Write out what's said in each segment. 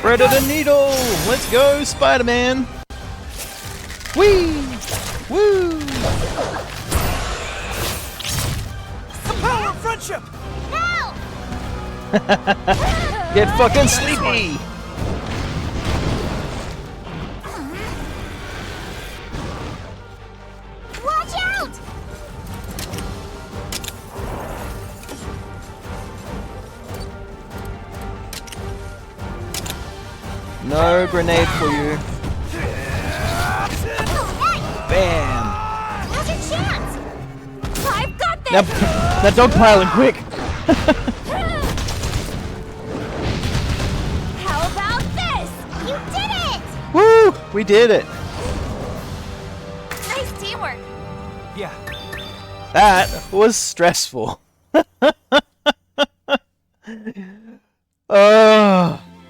Predator Needle! Let's go, Spider-Man! Whee! Woo! The power of friendship! Now! Get fucking sleepy! Watch out! No grenade for you. Bam! Now's your chance! I've got this! Now dogpiling quick! How about this? You did it! Woo! We did it! Nice teamwork. Yeah. That was stressful.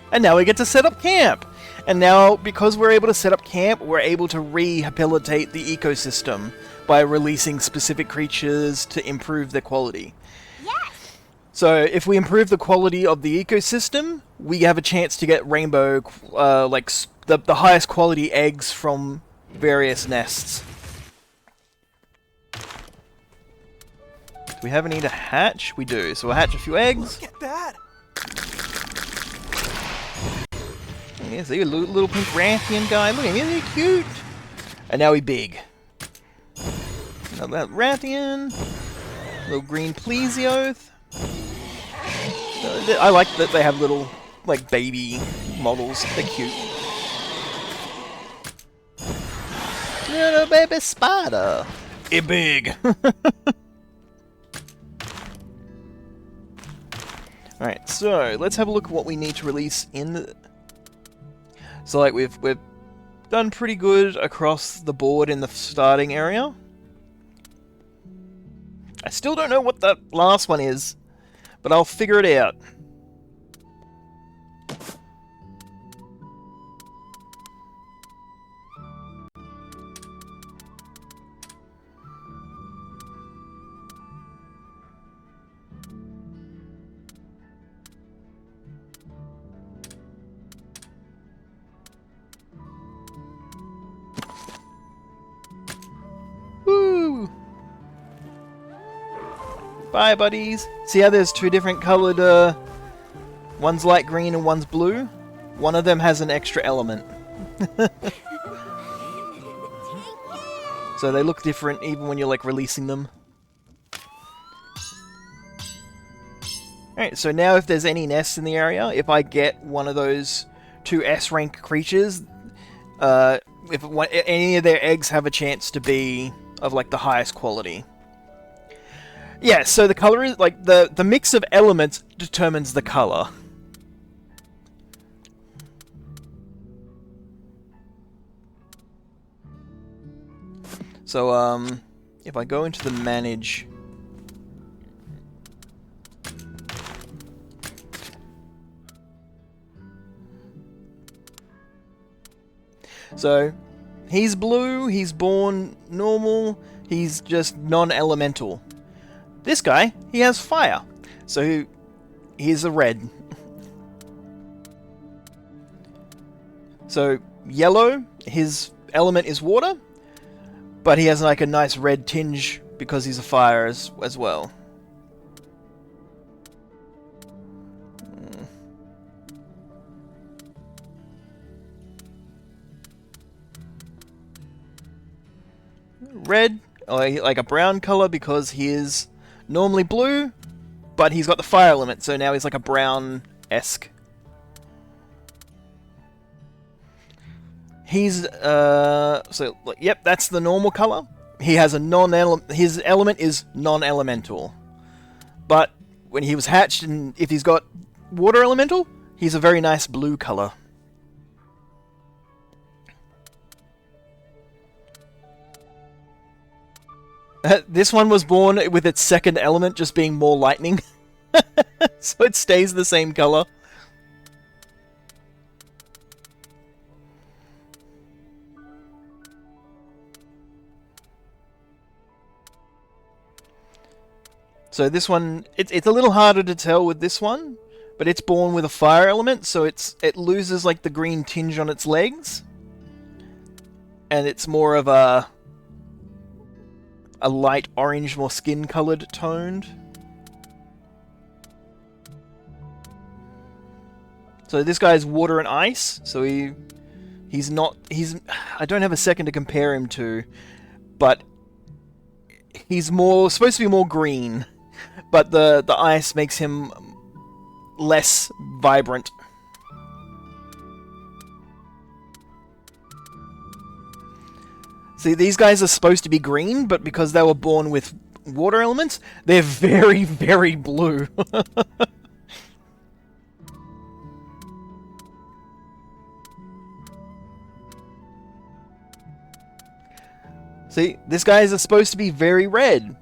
And now we get to set up camp. And now, because we're able to set up camp, we're able to rehabilitate the ecosystem by releasing specific creatures to improve their quality. Yes! So, if we improve the quality of the ecosystem, we have a chance to get rainbow, the highest quality eggs from various nests. Do we have any to hatch? We do. So we'll hatch a few eggs. Look at that! Yeah, see a little pink Rathian guy. Look at him, isn't he cute? And now he's big. Now that Rathian. Little green Plesioth. I like that they have little, like, baby models. They're cute. Little baby spider. It's big. Alright, so let's have a look at what we need to release in the... So, like, we've done pretty good across the board in the starting area. I still don't know what that last one is, but I'll figure it out. Woo! Bye, buddies. See how there's two different coloured, one's light green and one's blue? One of them has an extra element. So they look different even when you're, like, releasing them. Alright, so now if there's any nests in the area, if I get one of those two S-rank creatures, if any of their eggs have a chance to be of, like, the highest quality. Yeah, so the color is, like, the mix of elements determines the color. So, if I go into the manage... So, he's blue, he's born normal, he's just non-elemental. This guy, he has fire, so he's a red. So, yellow, his element is water, but he has like a nice red tinge because he's a fire as well. Red, like a brown color because he is normally blue, but he's got the fire element, so now he's like a brown-esque. He's, so, yep, that's the normal color. He has a his element is non-elemental. But when he was hatched, and if he's got water elemental, he's a very nice blue color. This one was born with its second element just being more lightning. So it stays the same color. So this one, it's a little harder to tell with this one, but it's born with a fire element, so it loses like the green tinge on its legs, and it's more of a light orange, more skin-colored toned. So this guy's water and ice, so he's I don't have a second to compare him to, but he's supposed to be more green, but the ice makes him less vibrant. See, these guys are supposed to be green, but because they were born with water elements, they're very, very blue. See, this guy is supposed to be very red.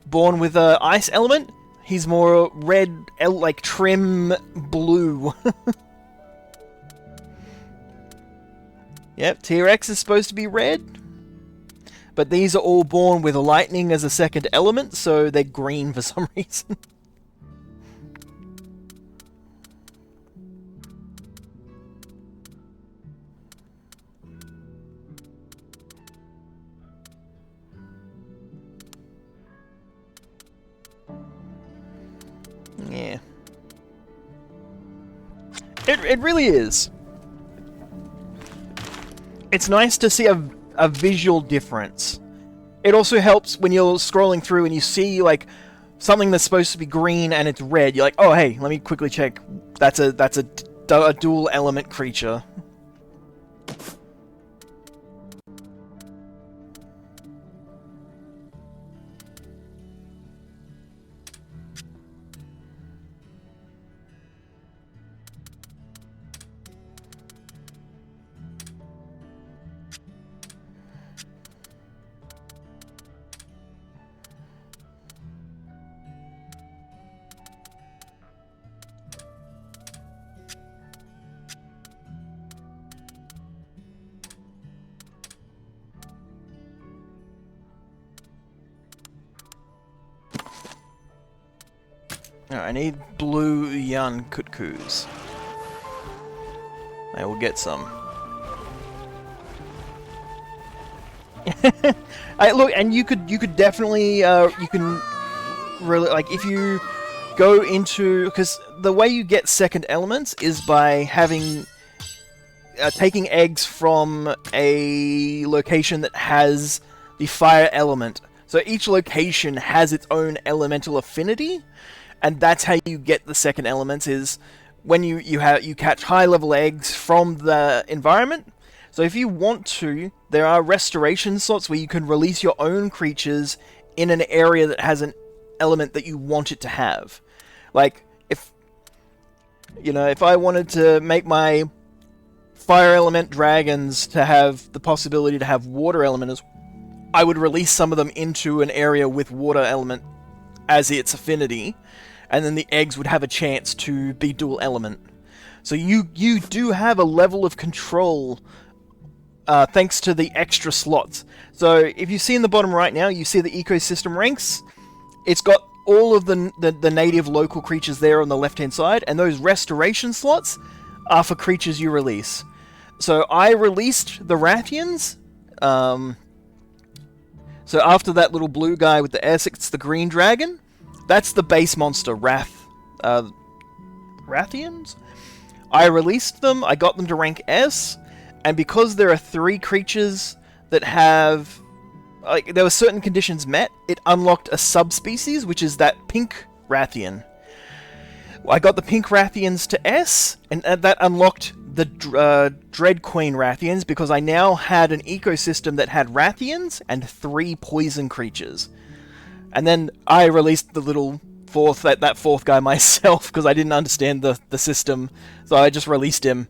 Born with an ice element, he's more red, like trim blue. Yep, T-Rex is supposed to be red. But these are all born with lightning as a second element, so they're green for some reason. Yeah. It really is. It's nice to see a visual difference. It also helps when you're scrolling through and you see like something that's supposed to be green and it's red. You're like, oh hey, let me quickly check. That's a dual element creature. Oh, I need blue Yan Kutkus. I will get some. Look, and you could definitely you can really, like, if you go into, because the way you get second elements is by having taking eggs from a location that has the fire element. So each location has its own elemental affinity. And that's how you get the second elements, is when you catch high-level eggs from the environment. So if you want to, there are restoration slots where you can release your own creatures in an area that has an element that you want it to have. Like, if I wanted to make my fire element dragons to have the possibility to have water elementals, I would release some of them into an area with water element as its affinity, and then the eggs would have a chance to be dual element. So you do have a level of control thanks to the extra slots. So if you see in the bottom right now, you see the ecosystem ranks. It's got all of the native local creatures there on the left-hand side, and those restoration slots are for creatures you release. So I released the Rathians. So after that little blue guy with the S, it's the green dragon. That's the base monster, Rathians? I released them, I got them to rank S, and because there are 3 creatures that have... like, there were certain conditions met, it unlocked a subspecies, which is that pink Rathian. I got the pink Rathians to S, and that unlocked the Dread Queen Rathians, because I now had an ecosystem that had Rathians and 3 poison creatures. And then I released the little that fourth guy myself, because I didn't understand the system, so I just released him.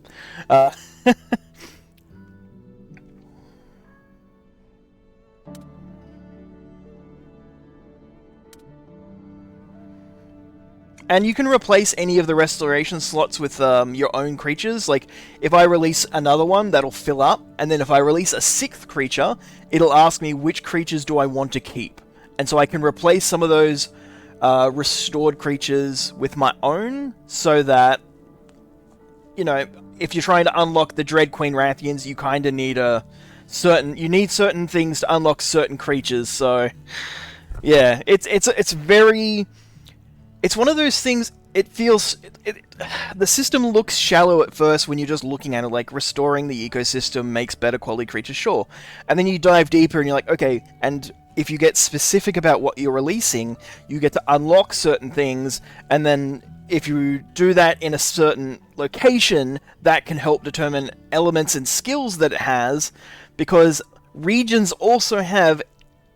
And you can replace any of the restoration slots with your own creatures. Like, if I release another one, that'll fill up, and then if I release a 6th creature, it'll ask me which creatures do I want to keep. And so I can replace some of those restored creatures with my own, so that, you know, if you're trying to unlock the Dread Queen Rathians, you kind of need certain things to unlock certain creatures. So yeah, it's one of those things. It feels the system looks shallow at first when you're just looking at it, like restoring the ecosystem makes better quality creatures, sure. And then you dive deeper and you're like, okay, and if you get specific about what you're releasing, you get to unlock certain things, and then if you do that in a certain location, that can help determine elements and skills that it has, because regions also have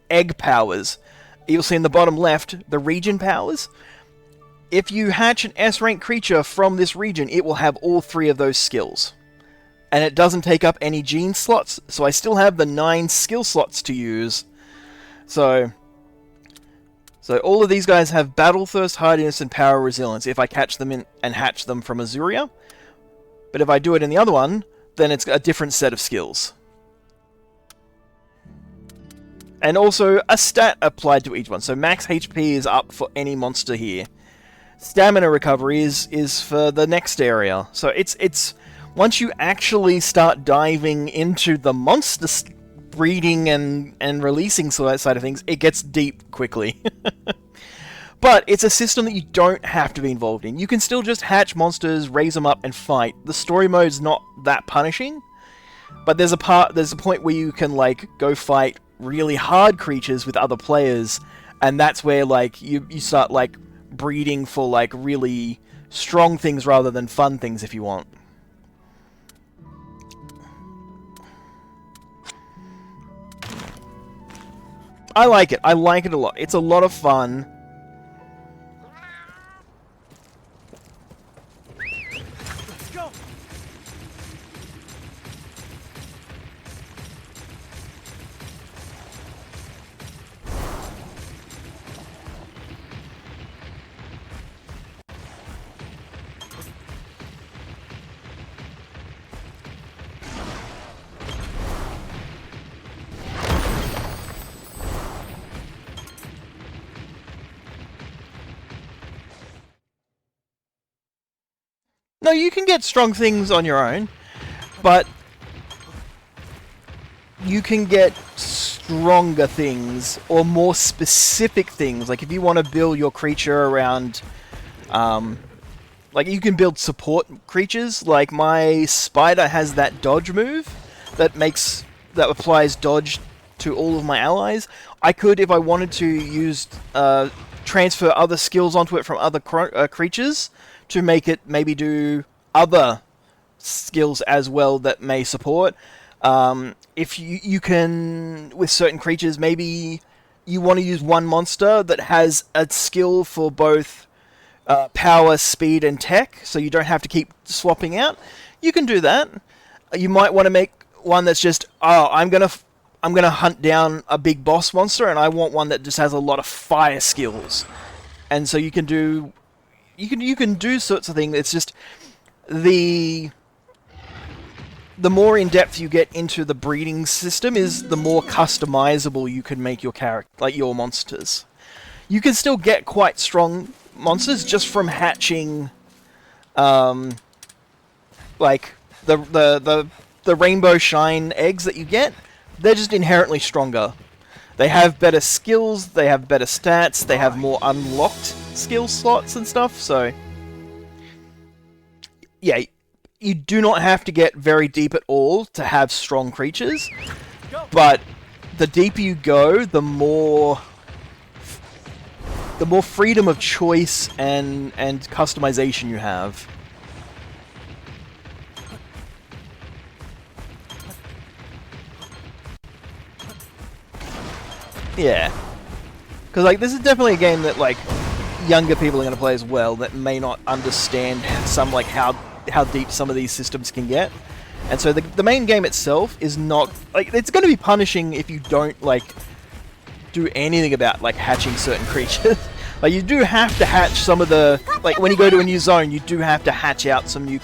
egg powers. You'll see in the bottom left, the region powers. If you hatch an S-rank creature from this region, it will have all 3 of those skills. And it doesn't take up any gene slots, so I still have the 9 skill slots to use. So all of these guys have Battle Thirst, Hardiness, and Power Resilience if I catch them in and hatch them from Azuria. But if I do it in the other one, then it's a different set of skills. And also a stat applied to each one. So max HP is up for any monster here. Stamina recovery is for the next area. So it's once you actually start diving into the monster breeding and releasing side of things, it gets deep quickly. But it's a system that you don't have to be involved in. You can still just hatch monsters, raise them up, and fight. The story mode's not that punishing, but there's a point where you can like go fight really hard creatures with other players, and that's where like you start like breeding for like really strong things rather than fun things if you want. I like it. I like it a lot. It's a lot of fun. Let's go. No, you can get strong things on your own, but you can get stronger things or more specific things. Like if you want to build your creature around, like you can build support creatures. Like my spider has that dodge move that applies dodge to all of my allies. I could, if I wanted to, use transfer other skills onto it from other creatures to make it maybe do other skills as well that may support. If you can, with certain creatures, maybe you want to use one monster that has a skill for both power, speed, and tech, so you don't have to keep swapping out. You can do that. You might want to make one that's just, I'm gonna hunt down a big boss monster, and I want one that just has a lot of fire skills. And so you can do sorts of things. It's just the more in depth you get into the breeding system is the more customizable you can make your character, like your monsters. You can still get quite strong monsters just from hatching, like the rainbow shine eggs that you get. They're just inherently stronger. They have better skills, they have better stats, they have more unlocked skill slots and stuff, so yeah, you do not have to get very deep at all to have strong creatures, but the deeper you go, the more freedom of choice and customization you have. Yeah, because like this is definitely a game that like younger people are going to play as well that may not understand some like how deep some of these systems can get, and so the main game itself is not like, it's going to be punishing if you don't like do anything about like hatching certain creatures. Like you do have to hatch some of the, like when you go to a new zone, you do have to hatch out some new